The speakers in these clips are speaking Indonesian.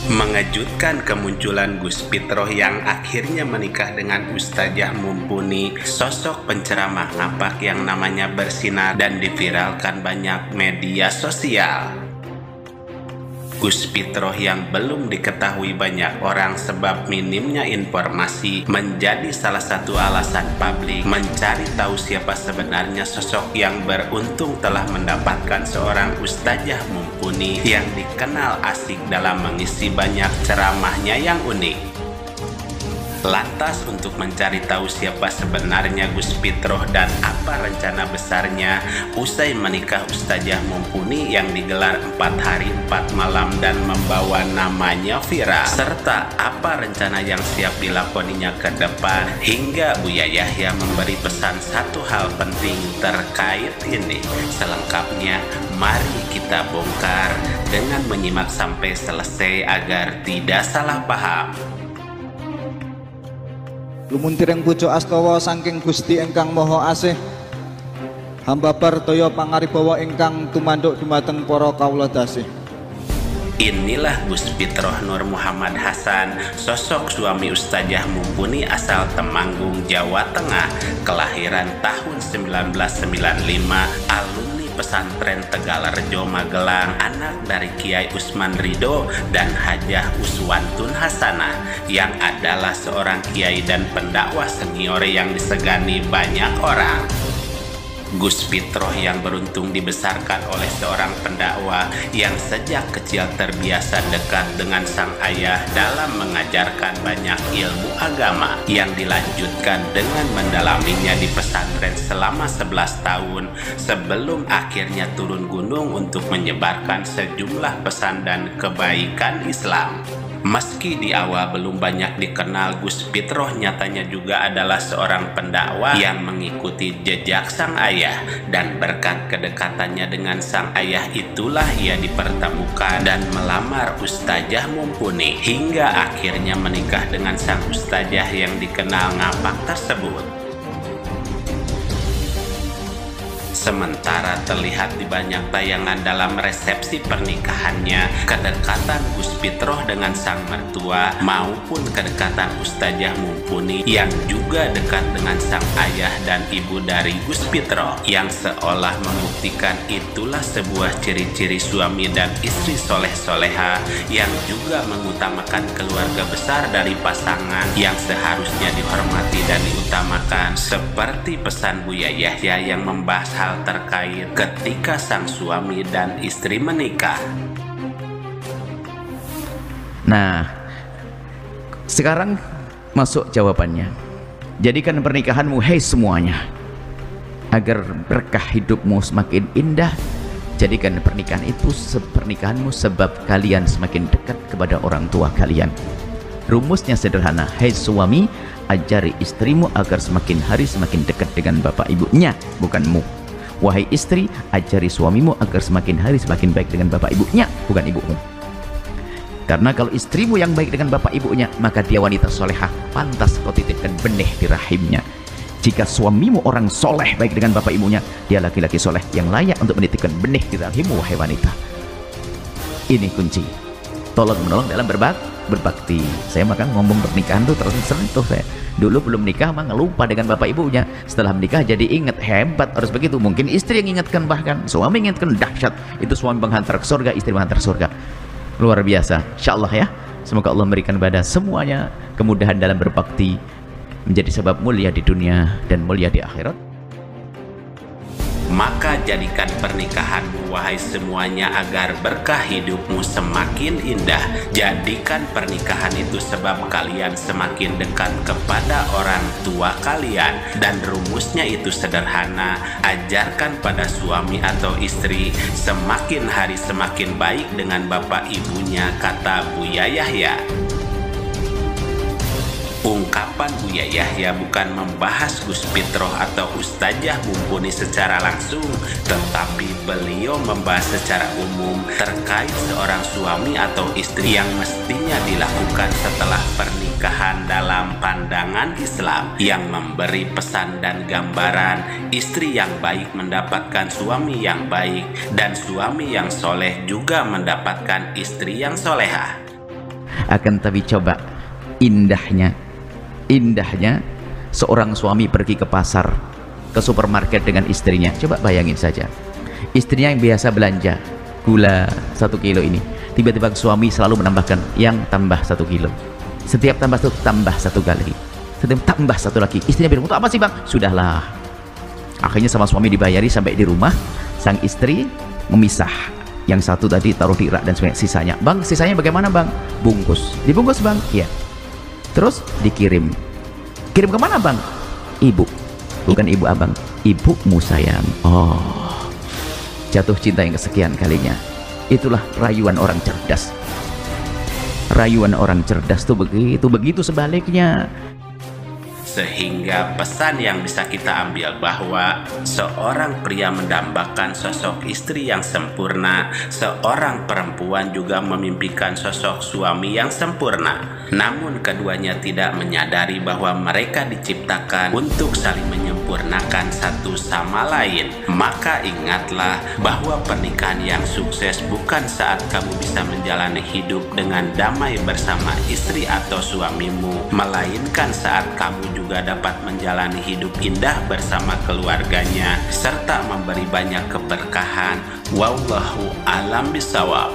Mengejutkan kemunculan Gus Pitroh yang akhirnya menikah dengan Ustazah Mumpuni, sosok penceramah ngapak yang namanya bersinar dan diviralkan banyak media sosial. Gus Pitroh yang belum diketahui banyak orang sebab minimnya informasi menjadi salah satu alasan publik mencari tahu siapa sebenarnya sosok yang beruntung telah mendapatkan seorang Ustazah Mumpuni yang dikenal asik dalam mengisi banyak ceramahnya yang unik. Lantas untuk mencari tahu siapa sebenarnya Gus Pitroh dan apa rencana besarnya usai menikah Ustazah Mumpuni yang digelar 4 hari 4 malam dan membawa namanya viral, serta apa rencana yang siap dilakoninya ke depan, hingga Buya Yahya memberi pesan satu hal penting terkait ini. Selengkapnya mari kita bongkar dengan menyimak sampai selesai agar tidak salah paham. Lumuntireng pucuk astawa saking Gusti ingkang Maha Asih, hamba partaya pangaribawa ingkang tumanduk dumateng para kawula dasih. Inilah Gus Pitroh Nur Muhammad Hasan, sosok suami Ustazah Mumpuni asal Temanggung, Jawa Tengah, kelahiran tahun 1995, alumni pesantren Tegalerjo Magelang, anak dari Kiai Usman Ridho dan Hajah Uswantun Hasanah, yang adalah seorang kiai dan pendakwah senior yang disegani banyak orang. Gus Pitroh yang beruntung dibesarkan oleh seorang pendakwah yang sejak kecil terbiasa dekat dengan sang ayah dalam mengajarkan banyak ilmu agama yang dilanjutkan dengan mendalaminya di pesantren selama 11 tahun sebelum akhirnya turun gunung untuk menyebarkan sejumlah pesan dan kebaikan Islam. Meski di awal belum banyak dikenal, Gus Pitroh nyatanya juga adalah seorang pendakwah yang mengikuti jejak sang ayah, dan berkat kedekatannya dengan sang ayah itulah ia dipertemukan dan melamar Ustazah Mumpuni hingga akhirnya menikah dengan sang ustazah yang dikenal ngapak tersebut. Sementara terlihat di banyak tayangan dalam resepsi pernikahannya, kedekatan Gus Pitroh dengan sang mertua maupun kedekatan Ustazah Mumpuni yang juga dekat dengan sang ayah dan ibu dari Gus Pitroh, yang seolah membuktikan itulah sebuah ciri-ciri suami dan istri soleh-soleha yang juga mengutamakan keluarga besar dari pasangan yang seharusnya dihormati dan diutamakan, seperti pesan Buya Yahya yang membahas hal terkait ketika sang suami dan istri menikah. Nah, sekarang masuk jawabannya. Jadikan pernikahanmu, hei semuanya, agar berkah hidupmu semakin indah. Jadikan pernikahanmu sebab kalian semakin dekat kepada orang tua kalian. Rumusnya sederhana, hei suami, ajari istrimu agar semakin hari semakin dekat dengan bapak ibunya, bukanmu. Wahai istri, ajari suamimu agar semakin hari semakin baik dengan bapak ibunya, bukan ibumu. Karena kalau istrimu yang baik dengan bapak ibunya, maka dia wanita solehah, pantas kau titipkan benih di rahimnya. Jika suamimu orang soleh baik dengan bapak ibunya, dia laki-laki soleh yang layak untuk menitipkan benih di rahimmu, wahai wanita. Ini kunci. Tolong menolong dalam berbakti. Saya makan ngomong pernikahan tuh terus sentuh saya. Dulu belum nikah mah lupa dengan bapak ibunya, setelah menikah jadi ingat, hebat, harus begitu. Mungkin istri yang ingatkan, bahkan suami ingatkan, dahsyat. Itu suami menghantar ke surga, istri menghantar surga. Luar biasa, insyaallah ya. Semoga Allah memberikan pada semuanya kemudahan dalam berbakti, menjadi sebab mulia di dunia dan mulia di akhirat. Maka jadikan pernikahanmu, wahai semuanya, agar berkah hidupmu semakin indah. Jadikan pernikahan itu sebab kalian semakin dekat kepada orang tua kalian. Dan rumusnya itu sederhana, ajarkan pada suami atau istri semakin hari semakin baik dengan bapak ibunya, kata Buya Yahya. Ungkapan Buya Yahya bukan membahas Gus Pitroh atau Ustazah Mumpuni secara langsung, tetapi beliau membahas secara umum terkait seorang suami atau istri yang mestinya dilakukan setelah pernikahan dalam pandangan Islam, yang memberi pesan dan gambaran istri yang baik mendapatkan suami yang baik, dan suami yang soleh juga mendapatkan istri yang solehah. Akan tapi coba indahnya seorang suami pergi ke pasar, ke supermarket dengan istrinya. Coba bayangin saja, istrinya yang biasa belanja gula 1 kilo ini, tiba-tiba suami selalu menambahkan yang tambah 1 kilo. Setiap tambah 1 kali, setiap tambah 1 lagi. Istrinya bilang, untuk apa sih bang? Sudahlah. Akhirnya sama suami dibayari, sampai di rumah sang istri memisah. Yang 1 tadi taruh di rak dan sisanya, bang, sisanya bagaimana bang? Bungkus. Dibungkus bang? Iya. Terus dikirim. Kirim kemana bang? Ibu. Bukan ibu abang, ibumu sayang. Oh, jatuh cinta yang kesekian kalinya. Itulah rayuan orang cerdas. Rayuan orang cerdas tuh begitu sebaliknya. Sehingga pesan yang bisa kita ambil bahwa seorang pria mendambakan sosok istri yang sempurna, seorang perempuan juga memimpikan sosok suami yang sempurna. Namun keduanya tidak menyadari bahwa mereka diciptakan untuk saling menyempurnakan satu sama lain. Maka ingatlah bahwa pernikahan yang sukses bukan saat kamu bisa menjalani hidup dengan damai bersama istri atau suamimu, melainkan saat kamu juga dapat menjalani hidup indah bersama keluarganya serta memberi banyak keberkahan. Wallahu a'lam bishawab.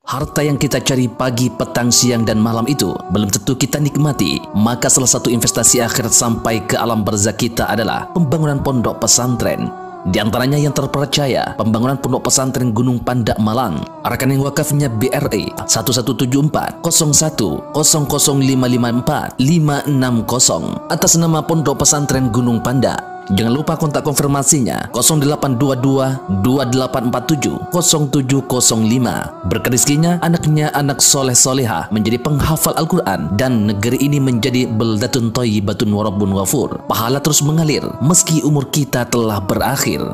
Harta yang kita cari pagi, petang, siang, dan malam itu belum tentu kita nikmati. Maka salah satu investasi akhirat sampai ke alam barzakh kita adalah pembangunan pondok pesantren. Di antaranya yang terpercaya, pembangunan pondok pesantren Gunung Pandak Malang. Rekening wakafnya BRI 1174 01 00554 560 atas nama Pondok Pesantren Gunung Pandak. Jangan lupa kontak konfirmasinya 0822 2847 0705. Berkah rezekinya anaknya anak soleh soleha menjadi penghafal Al-Quran dan negeri ini menjadi beldatun thayyibatun wa rabbun ghafur. Pahala terus mengalir meski umur kita telah berakhir.